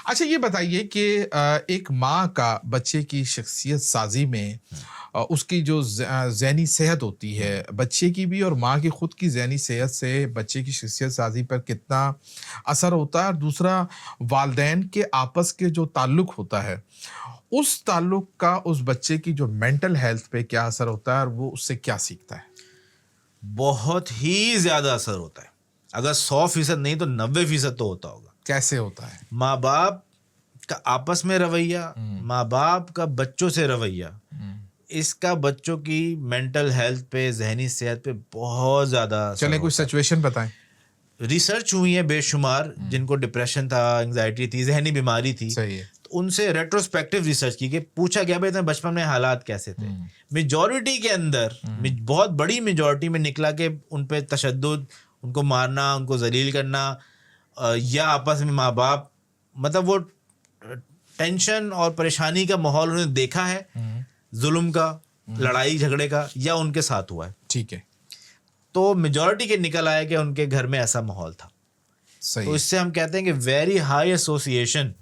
अच्छा ये बताइए कि एक माँ का बच्चे की शख्सियत साजी में उसकी जो ज़हनी सेहत होती है बच्चे की भी और माँ की खुद की ज़हनी सेहत से बच्चे की शख्सियत साजी पर कितना असर होता है और दूसरा वालदैन के आपस के जो ताल्लुक होता है उस ताल्लुक का उस बच्चे की जो मेंटल हेल्थ पे क्या असर होता है और वो उससे क्या सीखता है? बहुत ही ज्यादा असर होता है। अगर 100% नहीं तो 90% तो होता होगा। कैसे होता है? माँ बाप का आपस में रवैया, माँ बाप का बच्चों से रवैया, इसका बच्चों की मेंटल हेल्थ पे, जहनी सेहत पे बहुत ज्यादा असर चलें कुछ होता है। सिचुएशन बताएं। रिसर्च हुई है बेशुमार, जिनको डिप्रेशन था, एंग्जाइटी थी, जहनी बीमारी थी, सही है। तो उनसे रेट्रोस्पेक्टिव रिसर्च की कि पूछा गया भाई तुम्हारे बचपन में हालात कैसे थे। मेजॉरिटी के अंदर बहुत बड़ी मेजॉरिटी में निकला कि उन पे तशद्दुद, उनको मारना, उनको जलील करना, या आपस में माँ बाप, मतलब वो टेंशन और परेशानी का माहौल उन्होंने देखा है, जुल्म का, लड़ाई झगड़े का, या उनके साथ हुआ है। ठीक है। तो मेजॉरिटी के निकल आया कि उनके घर में ऐसा माहौल था। सही तो है। इससे हम कहते हैं कि वेरी हाई एसोसिएशन,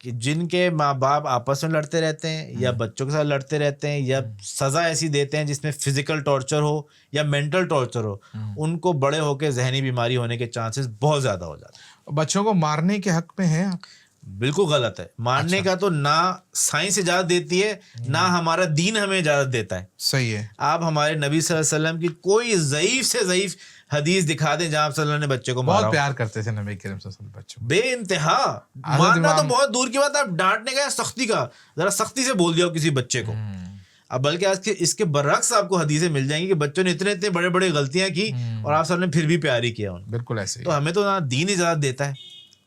कि जिनके माँ बाप आपस में लड़ते रहते हैं या बच्चों के साथ लड़ते रहते हैं या सज़ा ऐसी देते हैं जिसमें फिजिकल टॉर्चर हो या मेंटल टॉर्चर हो, उनको बड़े होकर जहनी बीमारी होने के चांसेस बहुत ज़्यादा हो जाते हैं। बच्चों को मारने के हक में हैं आप? बिल्कुल गलत है। मारने अच्छा। का तो ना साइंस इजाज़त देती है, ना हमारा दीन हमें इजाज़त देता है। सही है। आप हमारे नबी सल्लल्लाहु अलैहि वसल्लम की कोई ज़ईफ से ज़ईफ हदीस दिखा दें जहाँ सल्लल्लाहु ने बच्चे को मारा बहुत हो। प्यार करते थे नबी करीम सल्लल्लाहु अलैहि वसल्लम बच्चों को। बेइंतहा। हज़रत मारना तो इमाम बहुत दूर की बात है, आप डांटने का या सख्ती का, जरा सख्ती से बोल दिया हो किसी बच्चे को। अब बल्कि आज के इसके बरअक्स आपको हदीसें मिल जाएंगी कि बच्चों ने इतने इतने बड़े बड़े गलतियां की और आप सबने फिर भी प्यार ही किया उनको। बिल्कुल ऐसे ही तो हमें तो ना दीन इजाज़त देता है,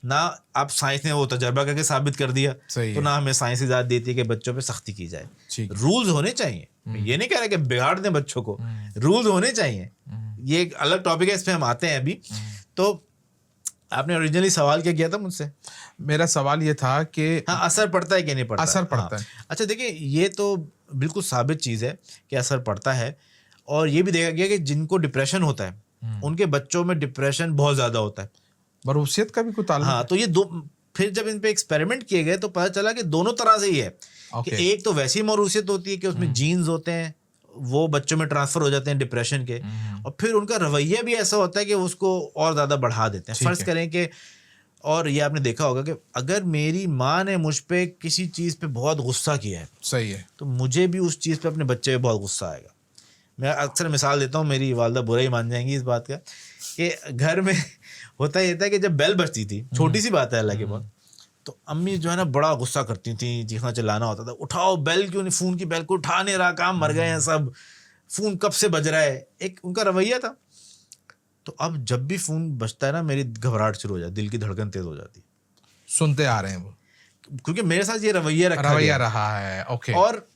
ना आप साइंस ने वो तजर्बा करके साबित कर दिया, सही तो है। ना हमें साइंस इजाज़त देती है कि बच्चों पे सख्ती की जाए। ठीक है। रूल्स होने चाहिए। मैं ये नहीं कह रहा कि बिगाड़ दें बच्चों को, रूल्स होने चाहिए। ये एक अलग टॉपिक है, इस पे हम आते हैं अभी। तो आपने ओरिजिनली सवाल क्या किया था मुझसे? मेरा सवाल ये था कि हाँ, असर पड़ता है कि नहीं पड़ता? असर पड़ता हाँ। है। अच्छा देखिए, ये तो बिल्कुल साबित चीज़ है कि असर पड़ता है, और ये भी देखा गया कि जिनको डिप्रेशन होता है उनके बच्चों में डिप्रेशन बहुत ज़्यादा होता है। मरूसियत का भी कोई ताल्लुक हाँ, है? तो ये दो, फिर जब इन पे एक्सपेरिमेंट किए गए तो पता चला कि दोनों तरह से ही है। कि ओके। एक तो वैसी मरूसियत होती है कि उसमें जीन्स होते हैं, वो बच्चों में ट्रांसफर हो जाते हैं डिप्रेशन के, और फिर उनका रवैया भी ऐसा होता है कि उसको और ज़्यादा बढ़ा देते हैं। ठीक फ़र्ज़ है। करें कि, और ये आपने देखा होगा कि अगर मेरी माँ ने मुझ पे किसी चीज़ पे बहुत गुस्सा किया है, सही है। तो मुझे भी उस चीज़ पे अपने बच्चे पे बहुत गुस्सा आएगा। मैं अक्सर मिसाल देता हूँ, मेरी वालदा बुरा ही मान जाएंगी इस बात का, कि घर में होता ये था कि जब बेल बजती थी, छोटी सी बात है हालांकि बहुत, तो अम्मी जो है ना बड़ा गुस्सा करती थी, चीखना चिल्लाना होता था, उठाओ बेल क्यों नहीं, फ़ोन की बेल को उठा नहीं रहा, काम मर गए हैं सब, फ़ोन कब से बज रहा है, एक उनका रवैया था। तो अब जब भी फ़ोन बजता है ना, मेरी घबराहट शुरू हो जाती, दिल की धड़कन तेज़ हो जाती, सुनते आ रहे हैं वो। क्योंकि मेरे साथ ये रवैया रखा रवैया गया। रहा है। ओके। और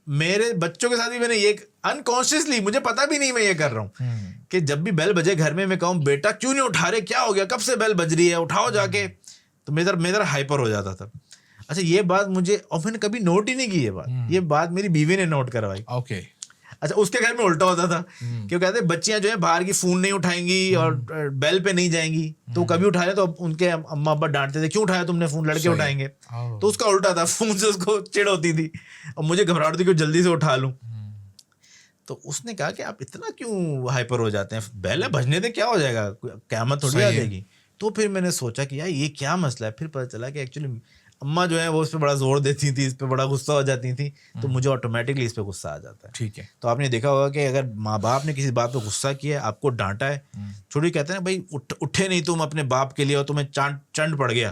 मेरे बच्चों के साथ भी मैंने ये अनकॉन्शियसली, मुझे पता भी नहीं मैं ये कर रहा हूँ, कि जब भी बेल बजे घर में, मैं कहूँ बेटा क्यों नहीं उठा रहे, क्या हो गया, कब से बेल बज रही है, उठाओ जाके, तो मेरा हाइपर हो जाता था। अच्छा ये बात मुझे, और मैंने कभी नोट ही नहीं की ये बात मेरी बीवी ने नोट करवाई। ओके। अच्छा उसके घर में उल्टा होता था, क्यों कहते बच्चियां जो है बाहर की फोन नहीं उठाएंगी और बेल पे नहीं जाएंगी, तो कभी उठाए तो उनके अम्मा अब्बा डांटते थे, क्यों उठाया तुमने फोन, लड़के उठाएंगे। तो उसका उल्टा था, फोन से उसको चिढ़ होती थी और मुझे घबराहट होती कि जल्दी से उठा लूं। तो उसने कहा कि आप इतना क्यों हाइपर हो जाते हैं, बेल बजने से क्या हो जाएगा, क़यामत थोड़ी आ जाएगी। तो फिर मैंने सोचा कि यार ये क्या मसला है, फिर पता चला कि एक्चुअली अम्मा जो है वो इस पर बड़ा जोर देती थी, इस पर बड़ा गुस्सा हो जाती थी, तो मुझे ऑटोमेटिकली इस पर गुस्सा आ जाता है। ठीक है। तो आपने देखा होगा कि अगर माँ बाप ने किसी बात पर गुस्सा किया, आपको डांटा है, छोटी कहते हैं ना भाई उठे नहीं तुम अपने बाप के लिए और तुम्हें चंड पड़ गया,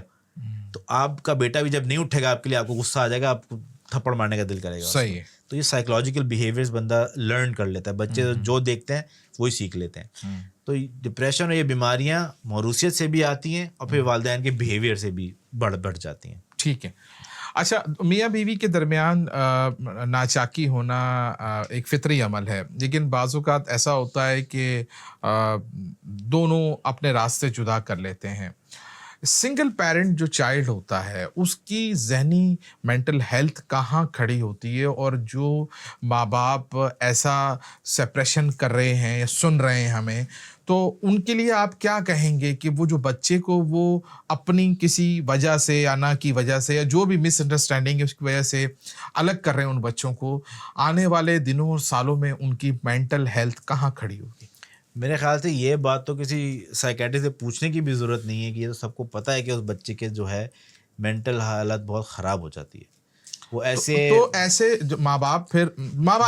तो आपका बेटा भी जब नहीं उठेगा आपके लिए, आपको गुस्सा आ जाएगा, आपको थप्पड़ मारने का दिल करेगा। सही है। तो ये साइकोलॉजिकल बिहेवियर्स बंदा लर्न कर लेता है, बच्चे जो देखते हैं वही सीख लेते हैं। तो डिप्रेशन और ये बीमारियां मौरूसियत से भी आती हैं और फिर वालिदैन के बिहेवियर से भी बढ़ जाती हैं। ठीक है। अच्छा मियाँ बीवी के दरमियान नाचाकी होना एक फितरी अमल है, लेकिन बाज़ औक़ात ऐसा होता है कि दोनों अपने रास्ते जुदा कर लेते हैं। सिंगल पेरेंट जो चाइल्ड होता है उसकी जहनी मेंटल हेल्थ कहाँ खड़ी होती है, और जो माँ बाप ऐसा सेपरेशन कर रहे हैं या सुन रहे हैं हमें, तो उनके लिए आप क्या कहेंगे कि वो जो बच्चे को वो अपनी किसी वजह से या ना की वजह से या जो भी मिसअंडरस्टैंडिंग है उसकी वजह से अलग कर रहे हैं उन बच्चों को, आने वाले दिनों और सालों में उनकी मेंटल हेल्थ कहाँ खड़ी होगी? मेरे ख्याल से ये बात तो किसी साइकेट्रिस्ट से पूछने की भी ज़रूरत नहीं है कि ये तो सबको पता है कि उस बच्चे के जो है मेंटल हालत बहुत ख़राब हो जाती है। वो ऐसे तो ऐसे माँ बाप इस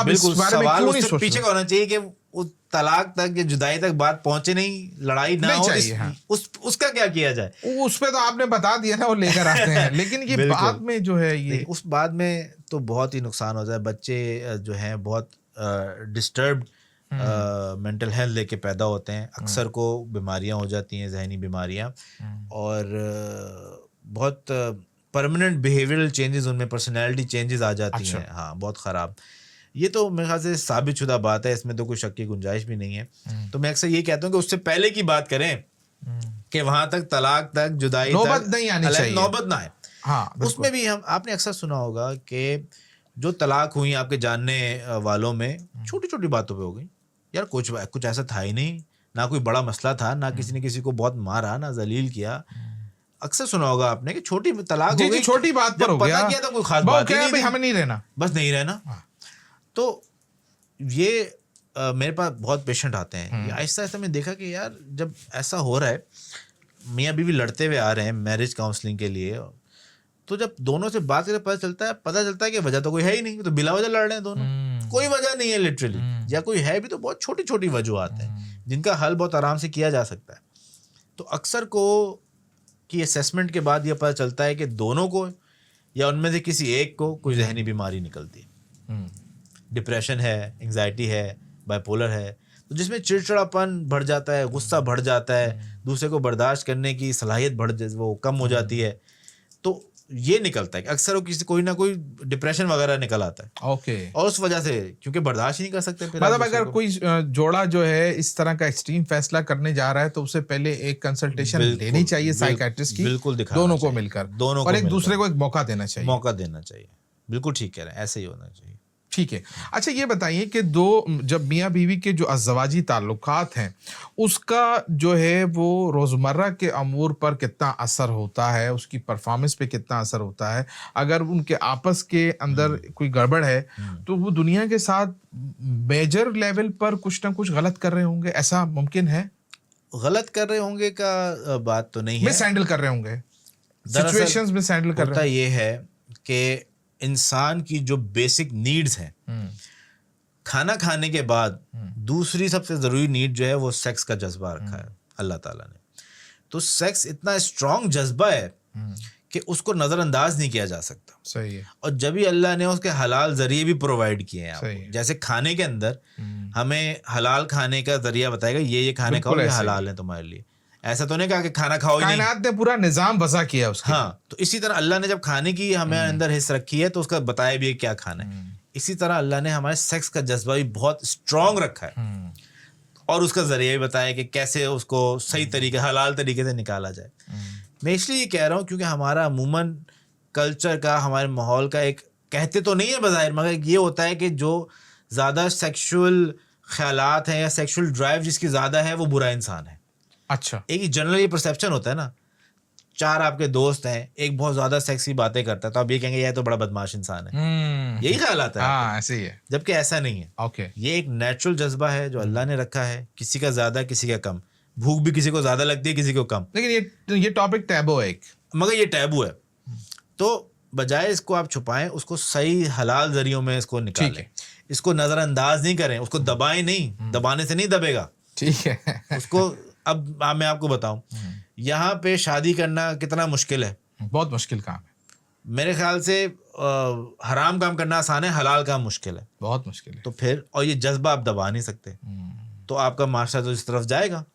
बिल्कुल बारे में सवाल क्यों नहीं उससे सोच पीछे रहे? का होना चाहिए कि उस तलाक तक या जुदाई तक बात पहुंचे नहीं, लड़ाई ना नहीं हो, चाहिए, हाँ। उसका क्या किया जाए? उस पे तो आपने बता दिया ना, वो लेकर आते हैं, लेकिन ये बिल्कुल। बाद में जो है ये उस बाद में तो बहुत ही नुकसान हो जाए। बच्चे जो हैं बहुत डिस्टर्ब्ड मेंटल हेल्थ लेके पैदा होते हैं। अक्सर को बीमारियां हो जाती हैं, जहनी बीमारियां, और बहुत परमानेंट बिहेवियरल चेंजेस उनमें, पर्सनैलिटी चेंजेस आ जाती हैं। हाँ, बहुत ख़राब। ये तो मेरे ख्याल से साबित शुदा बात है, इसमें तो कोई शक की गुंजाइश भी नहीं है। तो मैं अक्सर ये कहता हूँ कि उससे पहले की बात करें कि वहां तक, तलाक तक, जुदाई नौबत तक नहीं आनी चाहिए, नौबत ना आए। हाँ, उसमें भी आपने अक्सर सुना होगा कि जो तलाक हुई आपके जानने वालों में छोटी छोटी बातों पे हो गई। यार कुछ ऐसा था ही नहीं, ना कोई बड़ा मसला था, ना किसी ने किसी को बहुत मारा, ना जलील किया। अक्सर सुना होगा आपने कि छोटी तलाक हो गई, छोटी बात पर हो गया, पता किया तो कोई खास बात ही नहीं थी, हमें नहीं रहना, बस नहीं रहना। तो ये मेरे पास बहुत पेशेंट आते हैं। आहिस्ता आहिस्ता मैं देखा कि यार जब ऐसा हो रहा है, मियाँ बीवी लड़ते हुए आ रहे हैं मैरिज काउंसलिंग के लिए, तो जब दोनों से बात करके पता चलता है कि वजह तो कोई है ही नहीं, तो बिला वजह लड़ रहे हैं दोनों, कोई वजह नहीं है लिटरली, या कोई है भी तो बहुत छोटी छोटी वजूहात हैं जिनका हल बहुत आराम से किया जा सकता है। तो अक्सर को की असेसमेंट के बाद ये पता चलता है कि दोनों को या उनमें से किसी एक को कोई जहनी बीमारी निकलती है। डिप्रेशन है, एंग्जाइटी है, बाइपोलर है, तो जिसमें चिड़चिड़ापन बढ़ जाता है, गुस्सा बढ़ जाता है, दूसरे को बर्दाश्त करने की सलाहियत वो कम हो जाती है। तो ये निकलता है कि अक्सर वो कोई ना कोई डिप्रेशन वगैरह निकल आता है। ओके। और उस वजह से क्योंकि बर्दाश्त ही नहीं कर सकते। मतलब अगर कोई जोड़ा जो है इस तरह का एक्सट्रीम फैसला करने जा रहा है तो उससे पहले एक कंसल्टेशन लेनी चाहिए साइकियाट्रिस्ट की, बिल्कुल, दोनों को मिलकर, और एक दूसरे को एक मौका देना चाहिए। बिल्कुल ठीक कह रहे हैं, ऐसे ही होना चाहिए। ठीक है। अच्छा, ये बताइए कि जब मियाँ बीवी के जो अज़वाजी ताल्लुकात हैं उसका जो है वो रोज़मर्रा के अमूर पर कितना असर होता है, उसकी परफॉर्मेंस पे कितना असर होता है? अगर उनके आपस के अंदर कोई गड़बड़ है तो वो दुनिया के साथ मेजर लेवल पर कुछ ना कुछ गलत कर रहे होंगे, ऐसा मुमकिन है? गलत कर रहे होंगे का बात तो नहीं है, मिस हैंडल कर रहे होंगे, सिचुएशंस मिस हैंडल कर रहे हैं। ये है कि इंसान की जो बेसिक नीड्स हैं, खाना खाने के बाद दूसरी सबसे ज़रूरी नीड जो है वो सेक्स का जज्बा रखा है अल्लाह ताला ने। तो सेक्स इतना स्ट्रॉन्ग जज्बा है कि उसको नज़रअंदाज नहीं किया जा सकता। सही है। और जब भी अल्लाह ने उसके हलाल ज़रिए भी प्रोवाइड किए हैं आपको, जैसे खाने के अंदर हमें हलाल खाने का ज़रिया बताएगा, ये खाने खाओ, ये हलाल है तुम्हारे लिए। ऐसा तो नहीं कहा कि खाना खाओ ही नहीं, कायनात ने पूरा निजाम वज़ा किया उसके। हाँ, तो इसी तरह अल्लाह ने जब खाने की हमें अंदर हिस्स रखी है तो उसका बताया भी है क्या खाना है। इसी तरह अल्लाह ने हमारे सेक्स का जज्बा भी बहुत स्ट्रॉन्ग रखा है और उसका जरिया भी बताया कि कैसे उसको सही तरीके, हलाल तरीके से निकाला जाए। मैं इसलिए ये कह रहा हूँ क्योंकि हमारा अमूमन कल्चर का, हमारे माहौल का एक, कहते तो नहीं है बज़ाहिर, मगर ये होता है कि जो ज़्यादा सेक्सुअल ख्यालात हैं या सेक्सुअल ड्राइव जिसकी ज़्यादा है वो बुरा इंसान है। अच्छा, एक जनरल ये परसेप्शन होता है ना, 4 आपके दोस्त हैं, एक बहुत ज्यादा सेक्सी बातें करता है तो आप ये कहेंगे ये तो बड़ा बदमाश इंसान है, यही ख्याल आता है। हाँ, ऐसे ही है। जबकि ऐसा नहीं है। ओके। ये एक नेचुरल जज्बा है जो अल्लाह ने रखा है, किसी का ज्यादा किसी का कम, भूख भी किसी को ज्यादा लगती है किसी को कम, लेकिन ये टॉपिक टैबू है एक, मगर ये टैबू है। तो बजाय इसको आप छुपाएं, उसको सही हलाल जरियों में इसको निकालें, इसको नजरअंदाज नहीं करें, उसको दबाएं नहीं, दबाने से नहीं दबेगा। ठीक है। उसको अब मैं आपको बताऊं, यहाँ पे शादी करना कितना मुश्किल है, बहुत मुश्किल काम है। मेरे ख्याल से हराम काम करना आसान है, हलाल काम मुश्किल है, बहुत मुश्किल है। तो फिर, और ये जज्बा आप दबा नहीं सकते, तो आपका माशरा तो इस तरफ जाएगा।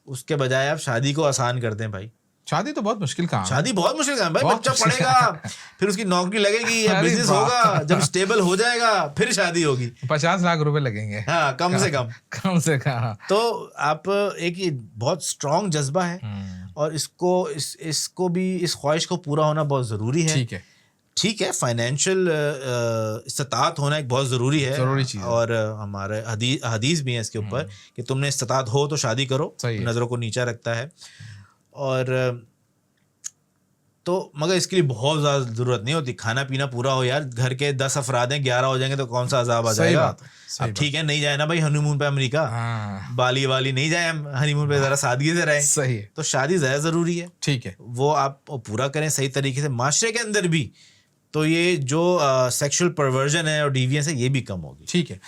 उसके बजाय आप शादी को आसान कर दें भाई। शादी तो बहुत मुश्किल काम है। शादी बहुत मुश्किल काम है भाई। बच्चा पढ़ेगा, फिर उसकी नौकरी लगेगी या बिजनेस होगा, जब स्टेबल हो जाएगा फिर शादी होगी, 50 लाख रुपए लगेंगे। हाँ, कम से कम। तो आप एक ये बहुत स्ट्रॉन्ग जज्बा है और इसको भी, इस ख्वाहिश को पूरा होना बहुत ज़रूरी है। ठीक है, फाइनेंशियल इस्तात होना एक बहुत ज़रूरी है, ज़रूरी चीज़ है। और हमारे हदीस भी है इसके ऊपर कि तुमने इस्तात हो तो शादी करो, नज़रों को नीचा रखता है। और तो मगर इसके लिए बहुत ज़्यादा ज़रूरत नहीं होती, खाना पीना पूरा हो यार, घर के 10 अफराद हैं, 11 हो जाएंगे तो कौन सा अजाब आ जाएगा। अब ठीक है, नहीं जाए ना भाई हनीमून पे अमेरिका, बाली वाली नहीं जाए हम हनीमून पे, ज़रा सादगी से रहें। सही है। तो शादी ज़्यादा ज़रूरी है। ठीक है, वो आप पूरा करें सही तरीके से, माशरे के अंदर भी, तो ये जो सेक्सुअल परवर्जन है और डिवियंस है ये भी कम होगी। ठीक है।